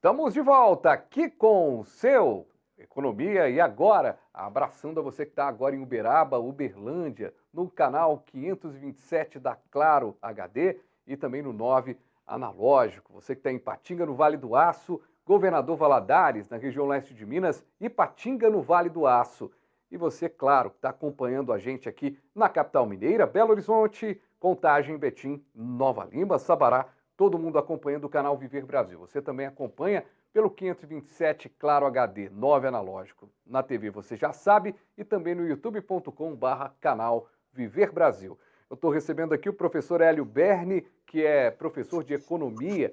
Estamos de volta aqui com o seu Economia e Agora, abraçando a você que está agora em Uberaba, Uberlândia, no canal 527 da Claro HD e também no 9 analógico. Você que está em Patinga, no Vale do Aço, Governador Valadares, na região leste de Minas, e Patinga, no Vale do Aço. E você, claro, que está acompanhando a gente aqui na capital mineira, Belo Horizonte, Contagem, Betim, Nova Lima, Sabará, todo mundo acompanhando o canal Viver Brasil. Você também acompanha pelo 527 Claro HD 9 analógico na TV, você já sabe, e também no youtube.com/canal Viver Brasil. Eu estou recebendo aqui o professor Hélio Berni, que é professor de Economia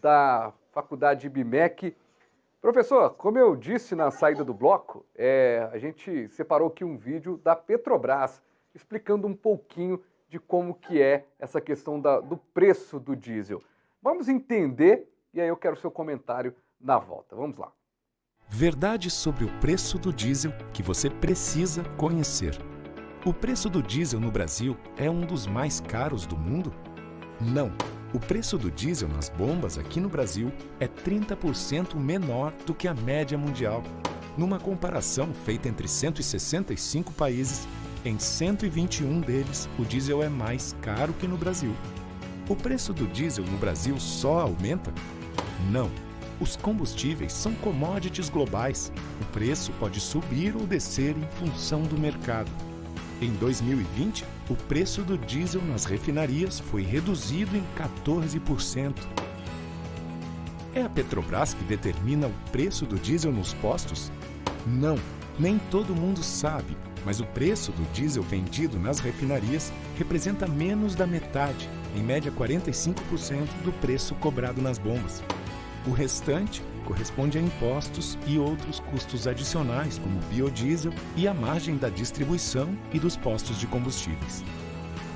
da Faculdade IBMEC. Professor, como eu disse na saída do bloco, a gente separou aqui um vídeo da Petrobras explicando um pouquinho de como que é essa questão do preço do diesel. Vamos entender e aí eu quero o seu comentário na volta. Vamos lá. Verdade sobre o preço do diesel que você precisa conhecer. O preço do diesel no Brasil é um dos mais caros do mundo? Não. O preço do diesel nas bombas aqui no Brasil é 30% menor do que a média mundial. Numa comparação feita entre 165 países, em 121 deles o diesel é mais caro que no Brasil. O preço do diesel no Brasil só aumenta? Não. Os combustíveis são commodities globais. O preço pode subir ou descer em função do mercado. Em 2020, o preço do diesel nas refinarias foi reduzido em 14%. É a Petrobras que determina o preço do diesel nos postos? Não, nem todo mundo sabe, mas o preço do diesel vendido nas refinarias representa menos da metade, em média 45% do preço cobrado nas bombas. O restante corresponde a impostos e outros custos adicionais, como o biodiesel e a margem da distribuição e dos postos de combustíveis.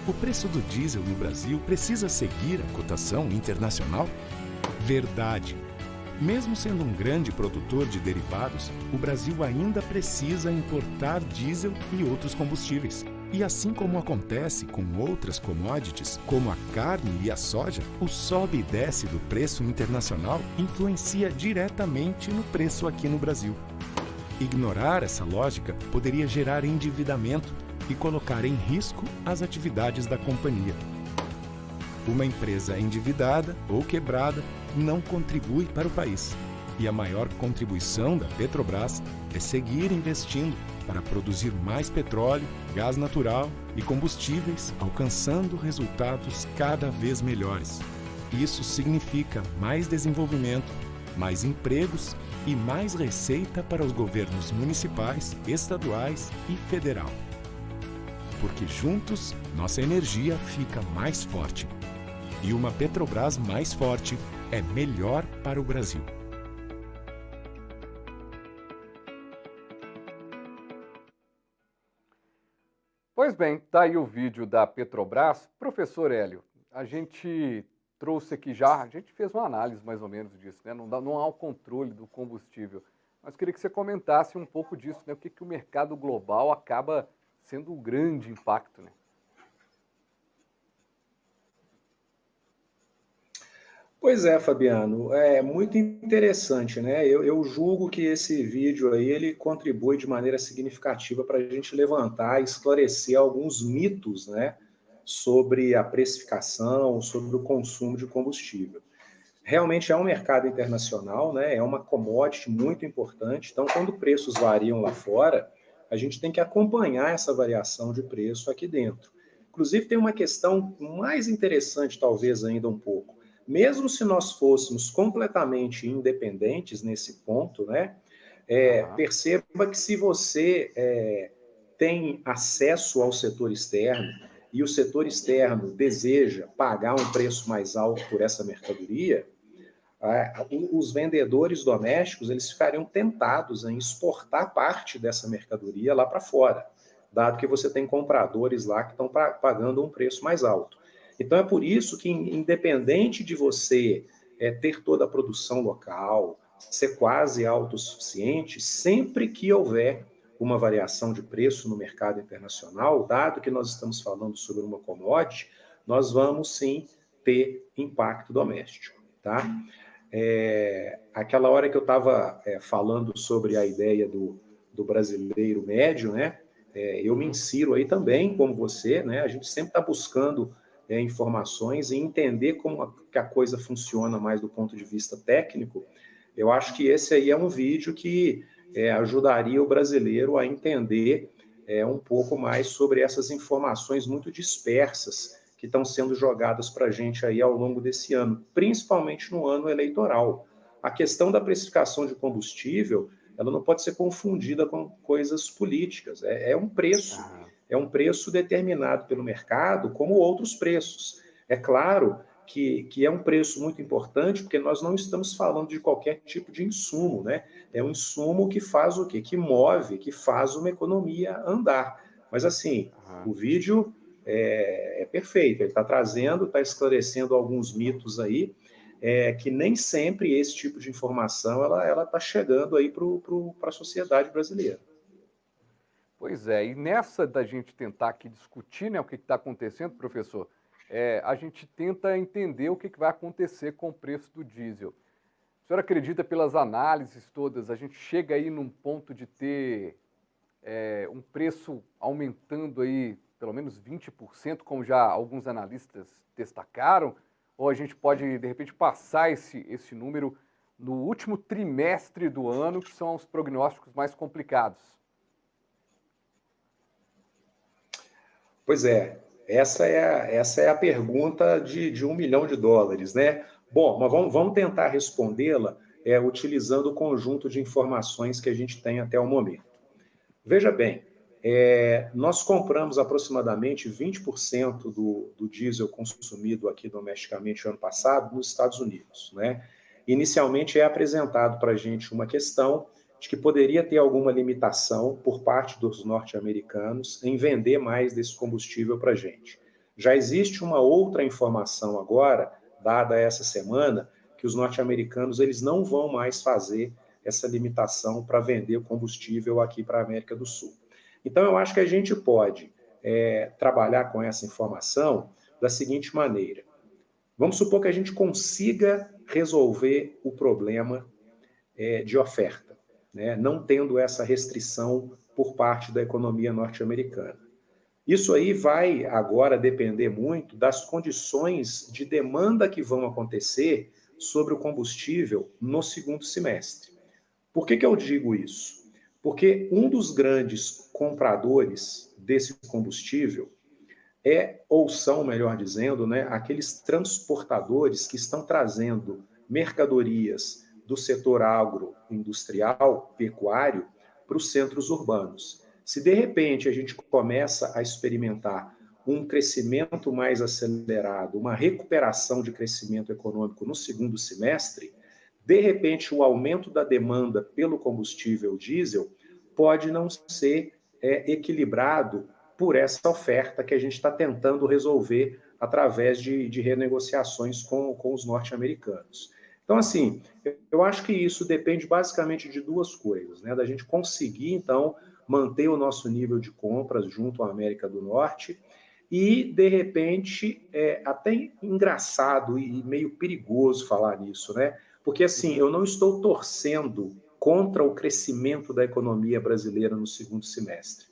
O preço do diesel no Brasil precisa seguir a cotação internacional? Verdade. Mesmo sendo um grande produtor de derivados, o Brasil ainda precisa importar diesel e outros combustíveis. E assim como acontece com outras commodities, como a carne e a soja, o sobe e desce do preço internacional influencia diretamente no preço aqui no Brasil. Ignorar essa lógica poderia gerar endividamento e colocar em risco as atividades da companhia. Uma empresa endividada ou quebrada não contribui para o país. E a maior contribuição da Petrobras é seguir investindo para produzir mais petróleo, gás natural e combustíveis, alcançando resultados cada vez melhores. Isso significa mais desenvolvimento, mais empregos e mais receita para os governos municipais, estaduais e federal. Porque juntos, nossa energia fica mais forte. E uma Petrobras mais forte é melhor para o Brasil. Pois bem, tá aí o vídeo da Petrobras. Professor Hélio, a gente trouxe aqui já, a gente fez uma análise mais ou menos disso, né? Não há o controle do combustível. Mas queria que você comentasse um pouco disso, né? O que o mercado global acaba sendo um grande impacto, né? Pois é, Fabiano, é muito interessante, né? Eu julgo que esse vídeo aí ele contribui de maneira significativa para a gente levantar e esclarecer alguns mitos, né, sobre a precificação, sobre o consumo de combustível. Realmente é um mercado internacional, né? É uma commodity muito importante. Então, quando preços variam lá fora, a gente tem que acompanhar essa variação de preço aqui dentro. Inclusive, tem uma questão mais interessante, talvez ainda um pouco. Mesmo se nós fôssemos completamente independentes nesse ponto, né? Perceba que se você tem acesso ao setor externo e o setor externo deseja pagar um preço mais alto por essa mercadoria, os vendedores domésticos eles ficariam tentados em exportar parte dessa mercadoria lá para fora, dado que você tem compradores lá que estão pagando um preço mais alto. Então é por isso que, independente de você ter toda a produção local, ser quase autossuficiente, sempre que houver uma variação de preço no mercado internacional, dado que nós estamos falando sobre uma commodity, nós vamos sim ter impacto doméstico, tá? Aquela hora que eu estava falando sobre a ideia do brasileiro médio, né? Eu me insiro aí também, como você, né? A gente sempre está buscando informações e entender como que a coisa funciona mais do ponto de vista técnico. Eu acho que esse aí é um vídeo que ajudaria o brasileiro a entender um pouco mais sobre essas informações muito dispersas que estão sendo jogadas para a gente aí ao longo desse ano, principalmente no ano eleitoral. A questão da precificação de combustível, ela não pode ser confundida com coisas políticas. É um preço determinado pelo mercado como outros preços. É claro que é um preço muito importante, porque nós não estamos falando de qualquer tipo de insumo, né? É um insumo que faz o quê? Que move, que faz uma economia andar. Mas, assim, o vídeo é perfeito, ele está trazendo, está esclarecendo alguns mitos aí, que nem sempre esse tipo de informação ela está chegando aí para a sociedade brasileira. Pois é, e nessa da gente tentar aqui discutir, né, o que está acontecendo, professor, a gente tenta entender o que vai acontecer com o preço do diesel. O senhor acredita, pelas análises todas, a gente chega aí num ponto de ter um preço aumentando aí pelo menos 20%, como já alguns analistas destacaram, ou a gente pode, de repente, passar esse número no último trimestre do ano, que são os prognósticos mais complicados? Pois essa é a pergunta de $1 milhão, né? Bom, mas vamos tentar respondê-la utilizando o conjunto de informações que a gente tem até o momento. Veja bem, nós compramos aproximadamente 20% do diesel consumido aqui domesticamente ano passado nos Estados Unidos, né? Inicialmente é apresentado para a gente uma questão de que poderia ter alguma limitação por parte dos norte-americanos em vender mais desse combustível para a gente. Já existe uma outra informação agora, dada essa semana, que os norte-americanos eles não vão mais fazer essa limitação para vender o combustível aqui para a América do Sul. Então, eu acho que a gente pode trabalhar com essa informação da seguinte maneira. Vamos supor que a gente consiga resolver o problema de oferta, né? Não tendo essa restrição por parte da economia norte-americana. Isso aí vai agora depender muito das condições de demanda que vão acontecer sobre o combustível no segundo semestre. Por que eu digo isso? Porque um dos grandes compradores desse combustível ou são, melhor dizendo, né, aqueles transportadores que estão trazendo mercadorias do setor agroindustrial, pecuário, para os centros urbanos. Se de repente a gente começa a experimentar um crescimento mais acelerado, uma recuperação de crescimento econômico no segundo semestre, de repente o aumento da demanda pelo combustível diesel pode não ser equilibrado por essa oferta que a gente está tentando resolver através de renegociações com os norte-americanos. Então, assim, eu acho que isso depende basicamente de duas coisas, né? Da gente conseguir, então, manter o nosso nível de compras junto à América do Norte e, de repente, até engraçado e meio perigoso falar nisso, né? Porque, assim, eu não estou torcendo contra o crescimento da economia brasileira no segundo semestre.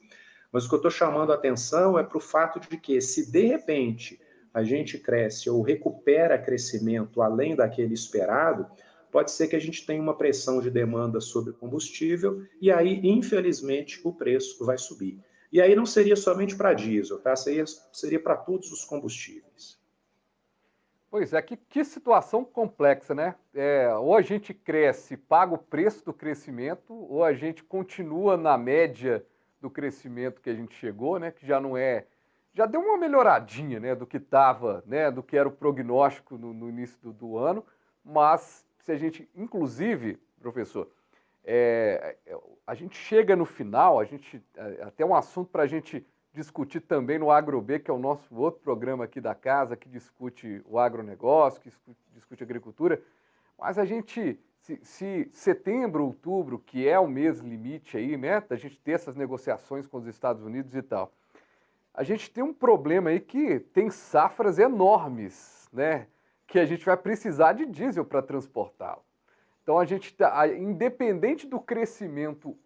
Mas o que eu estou chamando a atenção é para o fato de que, se de repente a gente cresce ou recupera crescimento além daquele esperado, pode ser que a gente tenha uma pressão de demanda sobre combustível e aí, infelizmente, o preço vai subir. E aí não seria somente para diesel, tá? Seria para todos os combustíveis. Pois é, que situação complexa, né? Ou a gente cresce, paga o preço do crescimento, ou a gente continua na média do crescimento que a gente chegou, né? Que já não já deu uma melhoradinha, né? Do que estava, né? Do que era o prognóstico no início do ano, mas se a gente, inclusive, professor, a gente chega no final, até um assunto para a gente discutir também no AgroB, que é o nosso outro programa aqui da casa, que discute o agronegócio, que discute agricultura, mas a gente, se setembro, outubro, que é o mês limite aí, né, da gente ter essas negociações com os Estados Unidos e tal, a gente tem um problema aí que tem safras enormes, né, que a gente vai precisar de diesel para transportá-lo. Então, a gente tá, independente do crescimento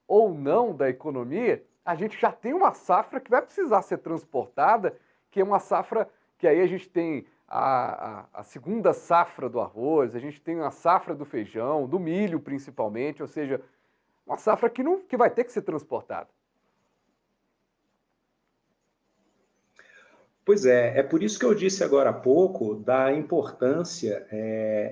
ou não da economia, a gente já tem uma safra que vai precisar ser transportada, que é uma safra que aí a gente tem a segunda safra do arroz, a gente tem a safra do feijão, do milho principalmente, ou seja, uma safra que vai ter que ser transportada. Pois é por isso que eu disse agora há pouco da importância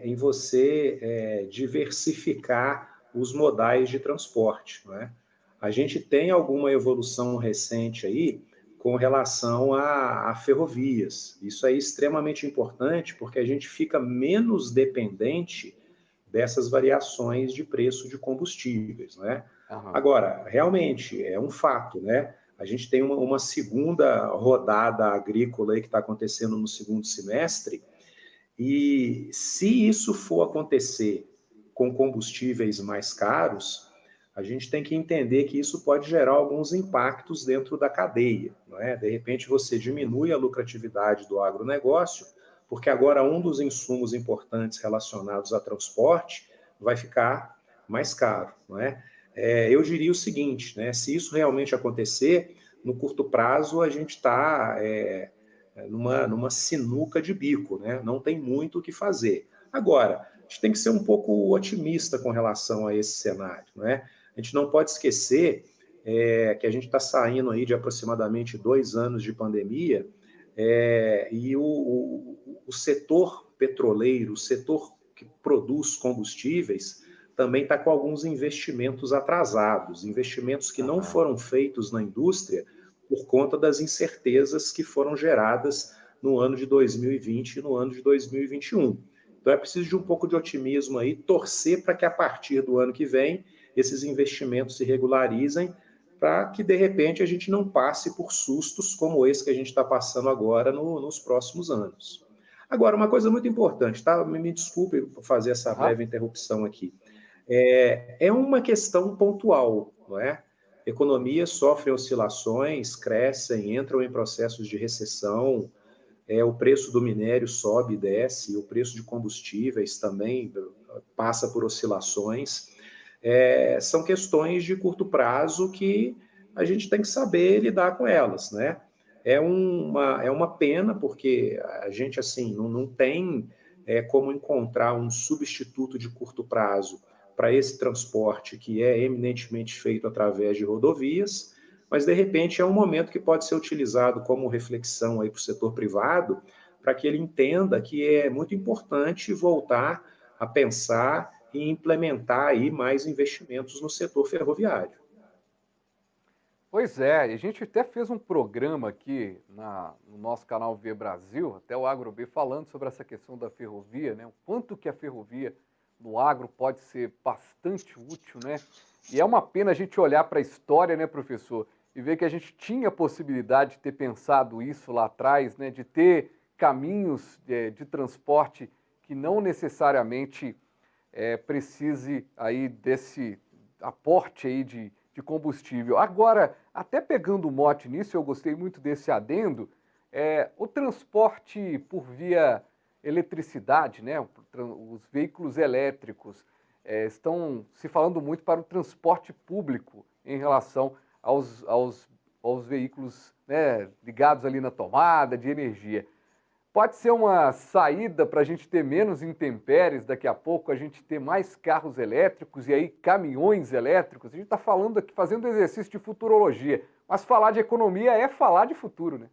em você diversificar os modais de transporte, não é? A gente tem alguma evolução recente aí com relação a ferrovias. Isso é extremamente importante porque a gente fica menos dependente dessas variações de preço de combustíveis, né? Aham. Agora, realmente, é um fato, né? A gente tem uma segunda rodada agrícola aí que está acontecendo no segundo semestre, e se isso for acontecer com combustíveis mais caros, a gente tem que entender que isso pode gerar alguns impactos dentro da cadeia, não é? De repente você diminui a lucratividade do agronegócio, porque agora um dos insumos importantes relacionados a transporte vai ficar mais caro, não é? Eu diria o seguinte, né? Se isso realmente acontecer, no curto prazo a gente está numa sinuca de bico, né? Não tem muito o que fazer. Agora, a gente tem que ser um pouco otimista com relação a esse cenário, né? A gente não pode esquecer que a gente está saindo aí de aproximadamente 2 anos de pandemia e o setor petroleiro, o setor que produz combustíveis, também está com alguns investimentos atrasados, investimentos que não Aham. foram feitos na indústria por conta das incertezas que foram geradas no ano de 2020 e no ano de 2021. Então é preciso de um pouco de otimismo aí, torcer para que a partir do ano que vem esses investimentos se regularizem, para que de repente a gente não passe por sustos como esse que a gente está passando agora nos próximos anos. Agora, uma coisa muito importante, tá? Me desculpe por fazer essa Aham. breve interrupção aqui. É uma questão pontual, não é? Economias sofrem oscilações, crescem, entram em processos de recessão, o preço do minério sobe e desce, o preço de combustíveis também passa por oscilações. São questões de curto prazo que a gente tem que saber lidar com elas, né? É uma pena, porque a gente assim não tem como encontrar um substituto de curto prazo para esse transporte que é eminentemente feito através de rodovias, mas de repente é um momento que pode ser utilizado como reflexão aí para o setor privado, para que ele entenda que é muito importante voltar a pensar e implementar aí mais investimentos no setor ferroviário. Pois é, a gente até fez um programa aqui no nosso canal V Brasil, até o AgroB, falando sobre essa questão da ferrovia, né? O quanto que a ferrovia no agro pode ser bastante útil, né? E é uma pena a gente olhar para a história, né, professor, e ver que a gente tinha a possibilidade de ter pensado isso lá atrás, né? De ter caminhos de transporte que não necessariamente precise aí desse aporte aí de combustível. Agora, até pegando o mote nisso, eu gostei muito desse adendo, o transporte por via eletricidade, né? Os veículos elétricos estão se falando muito para o transporte público em relação aos veículos, né, ligados ali na tomada de energia. Pode ser uma saída para a gente ter menos intempéries, daqui a pouco a gente ter mais carros elétricos e aí caminhões elétricos. A gente está falando aqui, fazendo exercício de futurologia, mas falar de economia é falar de futuro, né?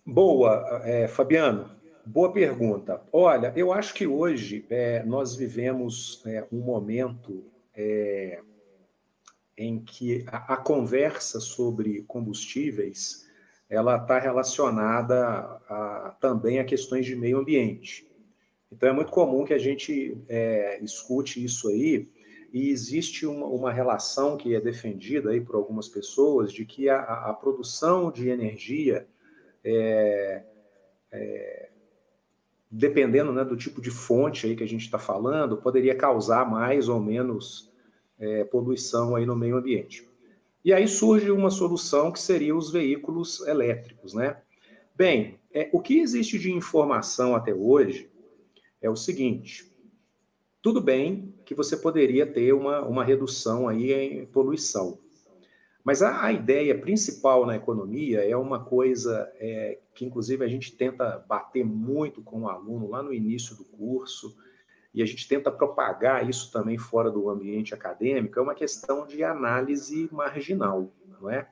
Boa, Fabiano. Boa pergunta. Olha, eu acho que hoje nós vivemos um momento em que a conversa sobre combustíveis ela está relacionada também a questões de meio ambiente. Então é muito comum que a gente escute isso aí, e existe uma relação que é defendida aí por algumas pessoas de que a produção de energia, dependendo, né, do tipo de fonte aí que a gente está falando, poderia causar mais ou menos poluição aí no meio ambiente. E aí surge uma solução que seria os veículos elétricos, né? Bem, o que existe de informação até hoje é o seguinte: tudo bem que você poderia ter uma redução aí em poluição, mas a ideia principal na economia é uma coisa que, inclusive, a gente tenta bater muito com o aluno lá no início do curso, e a gente tenta propagar isso também fora do ambiente acadêmico, é uma questão de análise marginal, não é?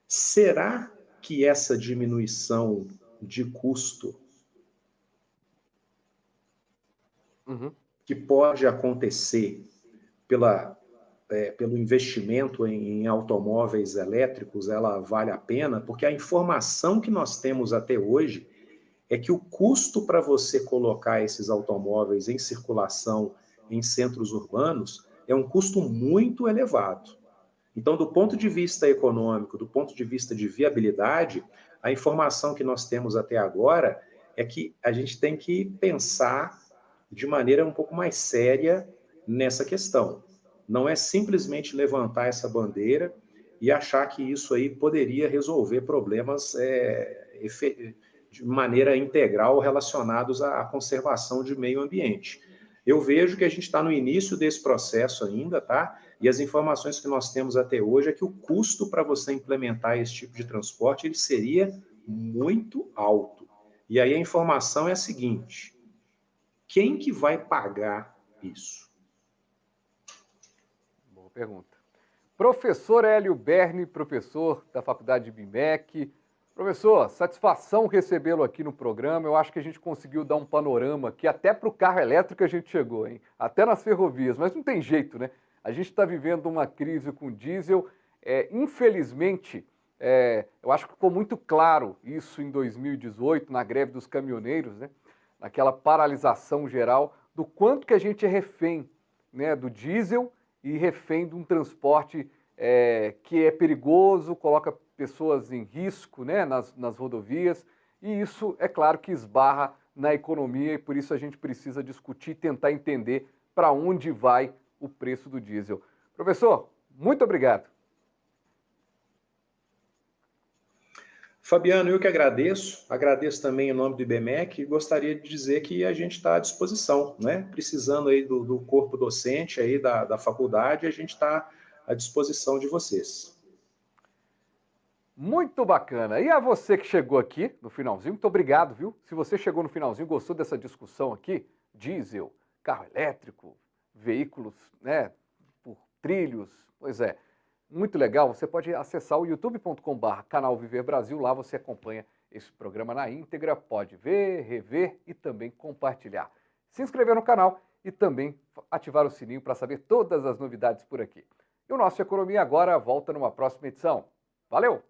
Será que essa diminuição de custo que pode acontecer pelo investimento em automóveis elétricos, ela vale a pena? Porque a informação que nós temos até hoje é que o custo para você colocar esses automóveis em circulação em centros urbanos é um custo muito elevado. Então, do ponto de vista econômico, do ponto de vista de viabilidade, a informação que nós temos até agora é que a gente tem que pensar de maneira um pouco mais séria nessa questão. Não é simplesmente levantar essa bandeira e achar que isso aí poderia resolver problemas de maneira integral relacionados à conservação de meio ambiente. Eu vejo que a gente está no início desse processo ainda, tá? E as informações que nós temos até hoje é que o custo para você implementar esse tipo de transporte ele seria muito alto. E aí a informação é a seguinte: quem que vai pagar isso? Boa pergunta. Professor Hélio Berni, professor da Faculdade de BIMEC. Professor, satisfação recebê-lo aqui no programa. Eu acho que a gente conseguiu dar um panorama que até para o carro elétrico a gente chegou, hein? Até nas ferrovias, mas não tem jeito, né? A gente está vivendo uma crise com diesel. Infelizmente, eu acho que ficou muito claro isso em 2018, na greve dos caminhoneiros, né? Naquela paralisação geral, do quanto que a gente é refém, né, do diesel e refém de um transporte que é perigoso, coloca pessoas em risco, né, nas rodovias, e isso, é claro, que esbarra na economia, e por isso a gente precisa discutir e tentar entender para onde vai o preço do diesel. Professor, muito obrigado. Fabiano, eu que agradeço também em nome do IBMEC e gostaria de dizer que a gente está à disposição, né? Precisando aí do corpo docente aí da faculdade, a gente está à disposição de vocês. Muito bacana. E a você que chegou aqui no finalzinho, muito obrigado, viu? Se você chegou no finalzinho, gostou dessa discussão aqui, diesel, carro elétrico, veículos, né, por trilhos, pois é, muito legal. Você pode acessar o youtube.com/canal Viver Brasil, lá você acompanha esse programa na íntegra, pode ver, rever e também compartilhar. Se inscrever no canal e também ativar o sininho para saber todas as novidades por aqui. E o nosso Economia Agora volta numa próxima edição. Valeu!